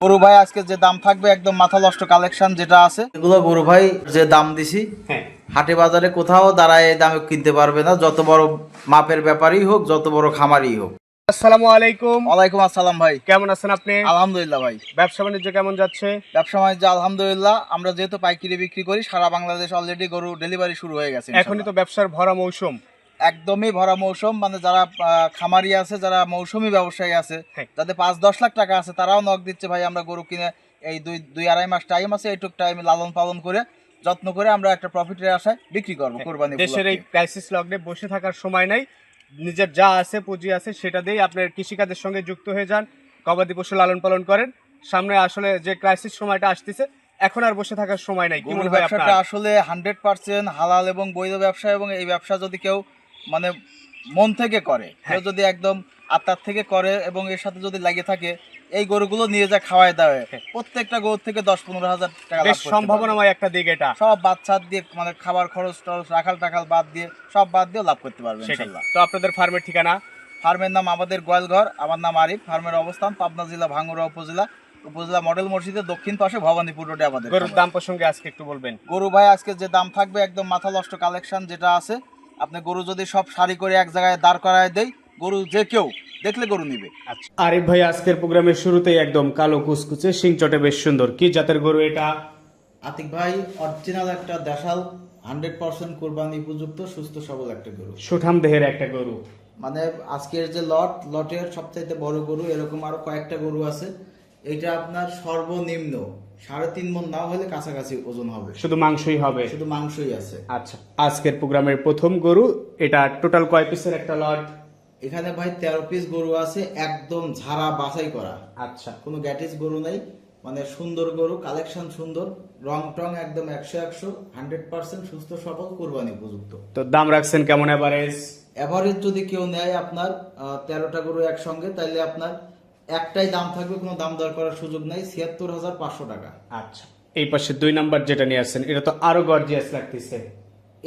গরু ভাই আজকে যে দাম থাকবে একদম মাথা নষ্ট কালেকশন যেটা আছে এগুলো গরু ভাই যে দাম দিছি হাটে বাজারে কোথাও দাঁড়ায় এই দামে কিনতে পারবে না, যত বড় মাপের ব্যাপারই হোক, যত বড় খামারই হোক। আসসালামু আলাইকুম। ওয়ালাইকুম আসসালাম ভাই, কেমন আছেন আপনি? আলহামদুলিল্লাহ ভাই। ব্যবসা বাণিজ্য কেমন যাচ্ছে? ব্যবসা বাণিজ্য আলহামদুলিল্লাহ, আমরা যেহেতু পাইকারি বিক্রি করি সারা বাংলাদেশ অলরেডি গরু ডেলিভারি শুরু হয়ে গেছে। এখনই তো ব্যবসার ভরা মৌসুম। একদমই ভরা মৌসুম, মানে যারা খামারি আছে, যারা মৌসুমী ব্যবসায়ী আছে, হ্যাঁ। যাদের 5-10 লাখ টাকা আছে, তারাও নক দিচ্ছে ভাই আমরা গরু কিনে এই দুই আড়াই মাস টাইম আছে, এইটুক টাইম লালন পালন করে যত্ন করে আমরা একটা প্রফিটের আশায় বিক্রি করবো কোরবানি দেশের এই ক্রাইসিস লগ্নে বসে থাকার সময় নাই, নিজের যা আছে পুঁজি আছে সেটা দিয়ে আপনার কৃষিকাজের সঙ্গে যুক্ত হয়ে যান, গবাদি পশু লালন পালন করেন। সামনে আসলে যে ক্রাইসিস সময়টা আসতেছে, এখন আর বসে থাকার সময় নাই। কি মনে হয় ব্যবসাটা আপনার? আসলে 100% হালাল এবং বৈধ ব্যবসা, এবং এই ব্যবসা যদি কেউ মানে মন থেকে করে, কেউ যদি একদম আত্মার থেকে করে এবং এর সাথে যদি লাগে থাকে, এই গরুগুলো নিয়ে যা খাওয়ায় দেওয়া, প্রত্যেকটা গরু থেকে 10-15 হাজার টাকা লাভ বেশ করতে পারবে। সম্ভাবনাময় একটা দিক এটা। সব বাচ্চা দিয়ে মানে খাবার খরচ টরচ রাখাল টাকাল বাদ দিয়ে সব বাদ দিয়ে লাভ করতে পারবেন ইনশাআল্লাহ। তো আপনাদের ফার্মের ঠিকানা? ফার্মের নাম আমাদের গোয়ালঘর, আমার নাম আরিফ। ফার্মের অবস্থান পাবনা জেলা ভাঙ্গুড়া উপজেলা মডেল মসজিদের দক্ষিণ পাশে ভবানীপুর রোডে আমাদের। গরুর দাম প্রসঙ্গে আজকে একটু বলবেন। গরু ভাই আজকে যে দাম থাকবে একদম মাথা নষ্ট কালেকশন যেটা আছে, আপনি গরু যদি সব সারি করে এক জায়গায় দাঁড় করায় দেই, গরু যে কেউ দেখলে গরু নিবে। আচ্ছা, আরিফ ভাই আজকের প্রোগ্রামের শুরুতেই একদম কালো কুচকুচে শিং চটে বেশ সুন্দর, কি জাতের গরু এটা? আতিক ভাই অরিজিনাল একটা দেশাল 100% কোরবানি উপযুক্ত সুস্থ সবল একটা গরু, সুঠাম দেহের একটা গরু। মানে আজকের যে লটের সবচাইতে বড় গরু, এরকম আরো কয়েকটা গরু আছে। এটা আপনার সর্বনিম্ন 3.5 মণ না হলে কাছাকাছি ওজন হবে, শুধু মাংসই হবে? শুধু মাংসই আছে। আচ্ছা, আজকের প্রোগ্রামের প্রথম গরু এটা টোটাল কয় পিসের একটা লট? এখানে ভাই 13 পিস গরু আছে, একদম ঝাড়া বাছাই করা। আচ্ছা, কোনো গ্যাটিস গরু নাই, মানে সুন্দর গরু, কালেকশন সুন্দর, রং টং একদম 100 100% সুস্থ সবল কোরবানি উপযুক্ত। তো দাম রাখছেন কেমন এভারেজ? এভারেজ যদি কেউ নেয় আপনার 13টা গরু একসঙ্গে, তাইলে আপনার একটাই দাম থাকবে, কোনো দাম দর করার সুযোগ নাই, 76,500 টাকা। আচ্ছা, এই পাশে 2 নাম্বার যেটা নিয়ে আসছেন এটা তো আরো গর্জিয়াস লাগতেছে।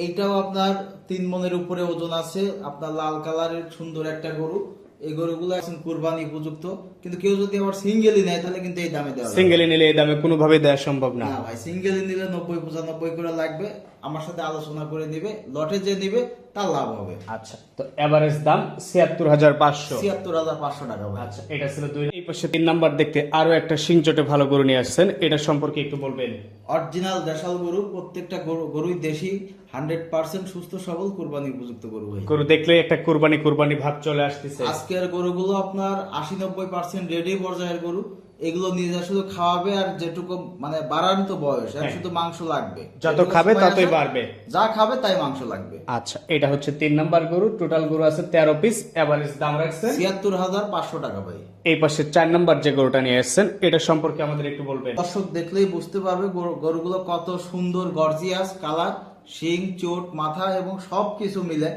এইটাও আপনার 3 মণের উপরে ওজন আছে, আপনার লাল কালারের সুন্দর একটা গরু। এই গরুগুলো এখন কুরবানি উপযুক্ত, কিন্তু কেউ যদি আবার সিঙ্গেলি নেয় তাহলে কিন্তু এই দামে দেওয়া যাবে না। সিঙ্গেলি নিলে এই দামে কোনোভাবে দেওয়া সম্ভব না। না ভাই, সিঙ্গেলি নিলে 90-95 করে লাগবে, আমার সাথে আলোচনা করে নিবে, লটে যে নিবে তার লাভ হবে। আচ্ছা, তো এভারেজ দাম 76,500। 76,500 টাকা ভাই। আচ্ছা, এটা ছিল 2। এই পাশে 3 নাম্বার দেখতে আরো একটা শিংচটে ভালো গরু নিয়ে আসছেন, এটা সম্পর্কে একটু বলবেন। অরিজিনাল দেশাল গরু, প্রত্যেকটা গরুই দেশি, 100% সুস্থ সবল কুরবানি উপযুক্ত গরু ভাই। গরু দেখলে একটা কুরবানি ভাব চলে আসতেছে। আজকের গরুগুলো আপনার 80-90% রেডি পর্যায়ের গরু। এগুলো নিজে শুধু খাওয়াবে, আর যেটুকু মানে বাড়ান্ত বয়স, আর শুধু মাংস লাগবে, যত খাবে ততই বাড়বে, যা খাবে তাই মাংস লাগবে। আচ্ছা, এটা হচ্ছে 3 নাম্বার গরু, টোটাল গরু আছে 13 পিস, এভারেজ দাম রাখছেন 76,500 টাকা ভাই। এই পাশে 4 নাম্বার যে গরুটা নিয়ে আসছেন এটা সম্পর্কে আমাদের একটু বলবেন। দর্শক দেখলেই বুঝতে পারবে গরুগুলো কত সুন্দর, গর্জিয়াস কালার, শিং চোট মাথা এবং সবকিছু মিলে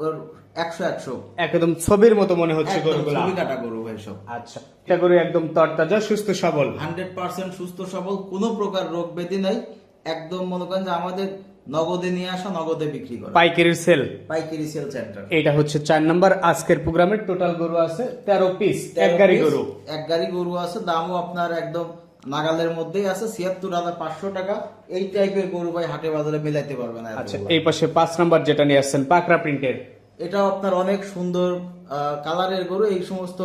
ওর 100 একদম ছবির মতো মনে হচ্ছে একদম গরুগুলা। ছবি কাটা গরু ভাই সব। আচ্ছা, এটা গরু একদম তরতাজা সুস্থ সবল, 100% সুস্থ সবল, কোনো প্রকার রোগ ব্যাধি নাই। একদম মনে করেন যে আমাদের নগদে নিয়ে আসা, নগদে বিক্রি করা, পাইকারির সেল, পাইকারি সেল সেন্টার। এটা হচ্ছে 4 নাম্বার। আজকের প্রোগ্রামের টোটাল গরু আছে 13 পিস, এক গাড়ি গরু। এক গাড়ি গরু আছে, দামও আপনার একদম নাগালের মধ্যেই আছে, 76,500 টাকা। এই টাইপের গরু ভাই হাটে বাজারে মিলাইতে পারবে না। আচ্ছা, এই পাশে 5 নাম্বার যেটা নিয়ে আসছেন পাকড়া প্রিন্টের, এটাও আপনার অনেক সুন্দর কালারের গরু। এই সমস্ত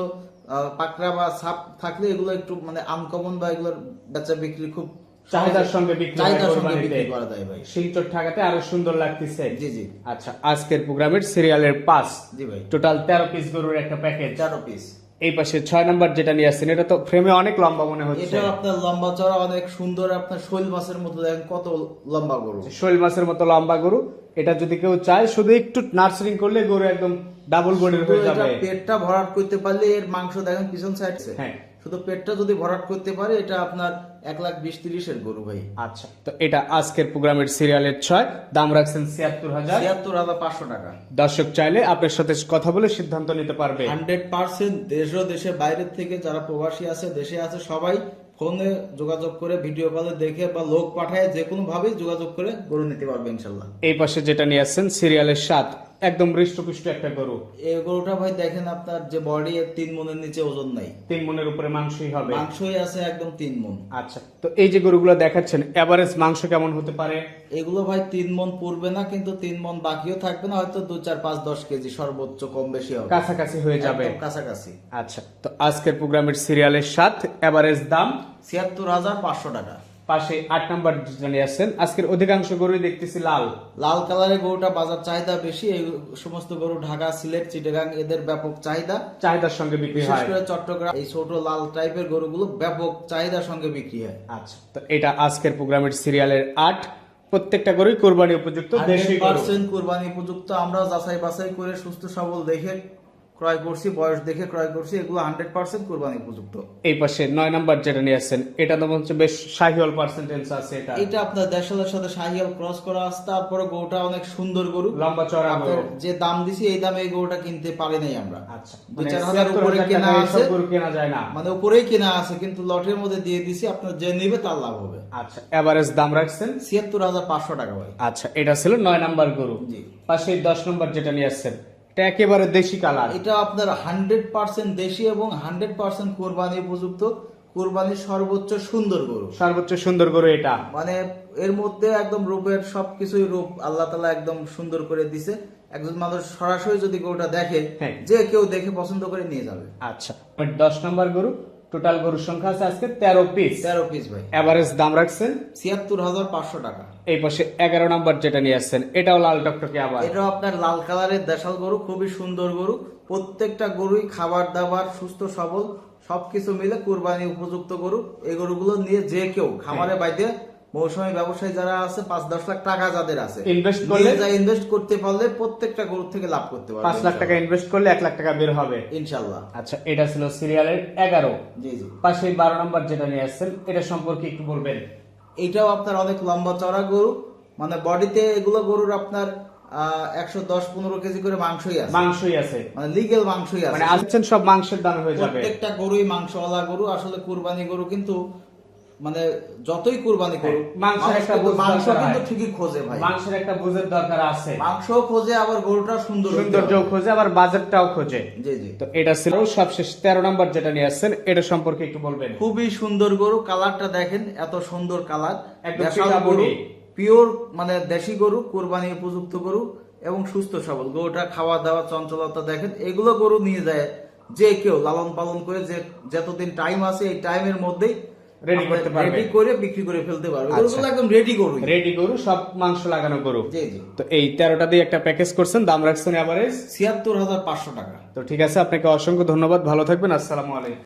পাকড়া বা ছাপ থাকলে এগুলো একটু মানে আনকমন, বা এগুলোর বেচা বিক্রি খুব চাহিদার সঙ্গে বিক্রি করা যায় ভাই। শিলচর ঠাকাতে আরো সুন্দর লাগতেছে। জি জি। আচ্ছা, আজকের প্রোগ্রামের সিরিয়ালের 5, জি ভাই, টোটাল 13 পিস গরুর একটা প্যাকেজ। 13 পিস। এই পাশে 6 নাম্বার যেটা নিয়ে আসছেন এটা তো ফ্রেমে অনেক লম্বা মনে হচ্ছে। এটা আপনার লম্বা চড়া অনেক সুন্দর, আপনার শৈল মাছের মতো, দেখেন কত লম্বা গরু, শৈল মাছের মতো লম্বা গরু। এটা যদি কেউ চায় শুধু একটু নার্সারিং করলে গরু একদম ডাবল বডির হয়ে যাবে। পেটটা ভরাট করতে পারলে এর মাংস দেখেন পিছন সাইড, হ্যাঁ, শুধু পেটটা যদি ভরাট করতে পারে, এটা আপনার 1,20,30 এর গরু ভাই। আচ্ছা, তো এটা আজকের প্রোগ্রামের সিরিয়ালের 6, দাম রাখছেন 76,500 টাকা। দর্শক চাইলে আপনার সাথে কথা বলে সিদ্ধান্ত নিতে পারবে। 100% দেশ ও দেশের বাইরের থেকে যারা প্রবাসী আছে, দেশে আছে, সবাই ফোনে যোগাযোগ করে, ভিডিও কলে দেখে বা লোক পাঠায়, যে কোনো ভাবেই যোগাযোগ করে গরু নিতে পারবে ইনশাল্লাহ। এই পাশে যেটা নিয়ে আসছেন সিরিয়ালের 7, একদম হৃষ্টপুষ্ট একটা গরু। এই গরুটা ভাই দেখেন আপনার যে বডি 3 মনের নিচে ওজন নাই, 3 মনের উপরে মাংসই হবে। মাংসই আছে একদম 3 মন। আচ্ছা, তো এই যে গরুগুলো দেখাচ্ছেন এভারেজ মাংস কেমন হতে পারে? এগুলো ভাই 3 মন পড়বে না, কিন্তু 3 মন বাকিও থাকবে না, হয়তো 2 4 5 10 কেজি সর্বোচ্চ, কম বেশি হবে, কাছাকাছি হয়ে যাবে। একদম কাছাকাছি। আচ্ছা, তো আজকের প্রোগ্রামের সিরিয়ালের 7 এভারেজ দাম ৭৬,৫০০ টাকা। পাশে 8 নাম্বার যেটা নিয়ে আসছেন, আজকের অধিকাংশ গরুই দেখতেছি লাল। লাল কালারের গরুটা বাজার চাহিদা বেশি, এই সমস্ত গরু ঢাকা, সিলেট, চিটাগাং এদের ব্যাপক চাহিদা, চাহিদার সঙ্গে বিক্রি বিশেষ হয়। করে চট্টগ্রাম এই ছোট লাল টাইপের গরুগুলো ব্যাপক চাহিদার সঙ্গে বিক্রি হয়। আচ্ছা, তো এটা আজকের প্রোগ্রামের সিরিয়ালের 8। প্রত্যেকটা গরুই কোরবানি উপযুক্ত দেশি গরু। 100% কুরবানি উপযুক্ত। আমরা যাচাই বাছাই করে সুস্থ সবল দেখে ক্রয় করছি, বয়স দেখে ক্রয় করছি, এগুলো 100% কুরবানি উপযুক্ত। এই পাশে 9 নাম্বার যেটা নিয়ে আসছেন, এটা তো হচ্ছে বেশ শাহিওয়াল পার্সেন্টেজ আছে। এটা আপনার দেশালের সাথে শাহিয়াল ক্রস করা আছে, তারপরে গরুটা অনেক সুন্দর গরু, লম্বা চড়া আপনার গরু। যে দাম দিছি এই দামে এই গরুটা কিনতে পারি নাই আমরা। আচ্ছা, 2-4 হাজার উপরে 70,000 কেনা টাকায় আছে, এসব গরু কেনা যায় না। মানে উপরেই কেনা আছে, কিন্তু লটের মধ্যে দিয়ে দিছি, আপনার যে নিবে তার লাভ হবে। আচ্ছা, এভারেজ দাম রাখছেন ৭৬,৫০০ টাকা ভাই। আচ্ছা, এটা ছিল 9 নাম্বার গরু। জি। পাশে 10 নম্বর যেটা নিয়ে আসছেন, এটা একেবারে দেশি কালার। এটা আপনার 100% দেশি এবং 100% কোরবানি উপযুক্ত, কোরবানির সর্বোচ্চ সুন্দর গরু। সর্বোচ্চ সুন্দর গরু এটা। মানে এর মধ্যে একদম রূপের সবকিছুই রূপ আল্লাহ তাআলা একদম সুন্দর করে দিছে। একজন মানুষ সরাসরি যদি গরুটা দেখে, হ্যাঁ। যে কেউ দেখে পছন্দ করে নিয়ে যাবে। আচ্ছা, 10 নম্বর গরু। টোটাল গরুর সংখ্যা আছে আজকে 13 পিস। 13 পিস ভাই। এভারেজ দাম রাখছেন ৭৬,৫০০ টাকা। এই পাশে 11 নম্বর যেটা নিয়ে আসছেন, এটাও লাল টকটকে আবার। এটাও আপনার লাল কালারের দেশাল গরু, খুবই সুন্দর গরু। প্রত্যেকটা গরুই খাবার দাবার সুস্থ সবল সবকিছু মিলে কুরবানি উপযুক্ত গরু। এই গরুগুলো নিয়ে যে কেউ খামারে বাইতে মৌসুমী ব্যবসায়ী যারা আছে, 5-10 লাখ টাকা যাদের আছে, ইনভেস্ট করলে, ইনভেস্ট করতে পারলে প্রত্যেকটা গরু থেকে লাভ করতে পারবে 5 লাখ টাকা ইনভেস্ট করলে 1 লাখ টাকা বের হবে ইনশাআল্লাহ। আচ্ছা, এটা ছিল সিরিয়ালের 11। জি জি। পাশে 12 নম্বর যেটা নিয়ে আসছেন, এটা সম্পর্কে একটু বলবেন। এটাও আপনার অনেক লম্বা চড়া গরু, মানে বডিতে এগুলো গরুর আপনার 110-15 কেজি করে মাংসই আছে, মাংসই আছে, মানে লিগেল মাংসই আছে। মানে আসছেন সব মাংসের দামে হয়ে যাবে। প্রত্যেকটা গরুই মাংসওয়ালা গরু। আসলে কুরবানি গরু কিন্তু মানে যতই কুরবানি করুক, মাংসের একটা বুঝ মাংস দরকার কিন্তু হয়। ঠিকই খোঁজে ভাই, মাংসের একটা বুঝের দরকার আছে। মাংসও খোঁজে, আবার গরুটা সুন্দর হইতে সৌন্দর্য হবে। খোঁজে, আবার বাজেটটাও খোঁজে। জি জি। তো এটা ছিল সবশেষ 13 নম্বর যেটা নিয়ে আসছেন, এটা সম্পর্কে একটু বলবেন। খুবই সুন্দর গরু, কালারটা দেখেন, এত সুন্দর কালার, একদম দেশাল ফিটা গরু, বডি। পিওর মানে দেশি গরু, কুরবানি উপযুক্ত গরু এবং সুস্থ সবল। গরুটা খাওয়া দাওয়া চঞ্চলতা দেখেন। এগুলো গরু নিয়ে যায় যে কেউ লালন পালন করে, যে যতদিন টাইম আছে এই টাইমের মধ্যেই রেডি করতে পারবে, রেডি করে বিক্রি করে ফেলতে পারবে। আচ্ছা। গরুগুলো একদম রেডি গরু। রেডি গরু, সব মাংস লাগানো গরু। জি জি। তো এই 13টা দিয়ে একটা প্যাকেজ করছেন, দাম রাখছেন এভারেজ ৭৬,৫০০ টাকা। তো ঠিক আছে, আপনাকে অসংখ্য ধন্যবাদ, ভালো থাকবেন, আসসালামু আলাইকুম।